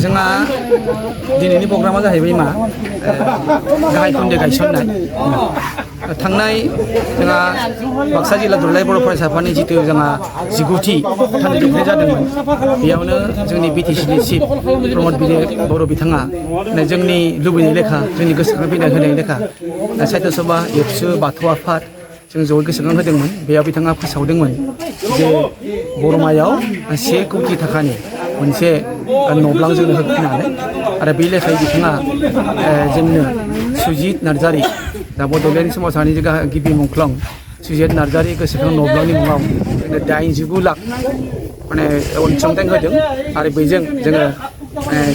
जोंहा दिनैनि प्रग्रामा जाहैबाय मा गाहाय खोन्दो गायसननाय थांनाय जोंहा बाक्सा जिल्ला दुलाराय बर' फरायसा आफादनि जितु जोंहा 19थि थान्दैजोबनाय जादोंमोन बेयावनो जोंनि बिटिसिनि चिफ प्रमद बर' बिथाङा जोंनि लुबैनाय लेखा जोंनि गोसोखांफैनाय होनाय लेखा साहित्य सभा एबसु बाथौ आफाद जों जयै गोसोखां होदोंमोन बेयाव बिथाङा फोसावदोंमोन जे बरमायाव 1 कौटि थाखानि मोनसे न'ब्लां जोंनो होफिननानै आरो बे लेखायै बिथाङा जोंनो सुजित नार्जारि दा बड'लेण्ड सोमावसारनि गिबि मुंख्लं सुजित नार्जारि गोसोखां न'ब्लांनि मुङाव जोंनो 89 लाख माने अनसुंथाइ होदों आरो बेजों जोङो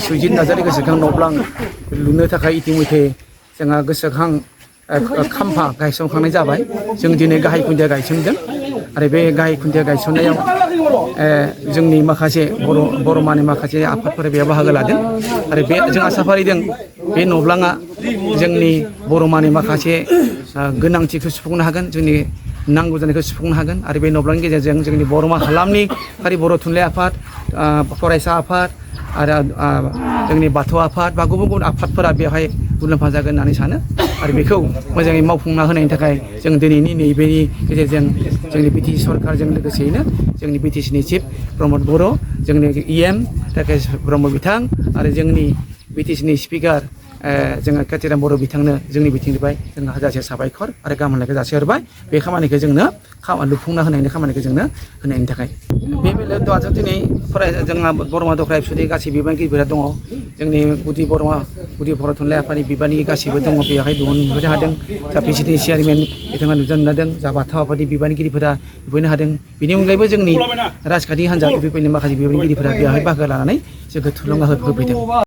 सुजित नार्जारि गोसोखां न'ब्लां लुनो थाखाय इतिमध्य जोंहा गोसोखां खाम्फा गायसनखांनाय जाबाय जों दिनै गाहाय खुन्थिया गायसनदों आरो बे गाहाय खुन्थिया गायसननायाव जोंनि माखासे बरमानि माखासे आफादफोरा बेयाव बाहागो लादों आरो बे जों आसा फारिदों बे न'ब्लाङा जोंनि बरमानि माखासे गोनांथिखौ सुफुंनो हागोन जोंनि नांगौ जानायखौ सुफुंनो हागोन आरो बे न'ब्लांनि गेजेरजों जोंनि बरमा हालामनि खालि बर' थुनलाइ आफाद फरायसा आफाद आरो जोंनि बाथौ आफाद बा गुबुन गुबुन आफादफोरा बेवहाय मुलाम्फा जागोन होननानै सानो आरो बेखौ मोजाङै मावफुंना होनायनि थाखाय जों दिनैनि नैबेनि गेजेरजों जोंनि बिटिसि सरकारजों लोगोसेयैनो जोंनि बिटिसिनि चिफ प्रमद बर' जोंनि इएम राकेश ब्रह्म बिथां आरो जोंनि बिटिसिनि स्पिकार जोङो कातिराम बर' बिथांनो जोंनि बिथिंनिफ्राय जोङो हाजासे साबायखर आरो गाहाम हामलायनायखौ जासिहरबाय बे खामानिखौ जोंनो लुफुंना होनायनि खामानिखौ जोंनो होनायनि थाखाय बे बेलायाव दिनै जोंहा बरमा दख्रा एबसुनि गासै बिबानगिरिफोरा दङ जोंनि गुदि बर' थुनलाइ आफादनि बिबानगिरि गासैबो दङ बेवहाय नुनो हादों जा पिसिडि चेयारमेन बिथाङा नुजानो हादों जा बाथौ आफादनि बिबानगिरिफोरा नुबोनो हादों बेनि अनगायैबो जोंनि राजखान्थि हान्जा इउपिपिनि माखासे बिबानगिरिफोरा बेवहाय बाहागो लानानै जोंखौ थुलुंगा होफैदों।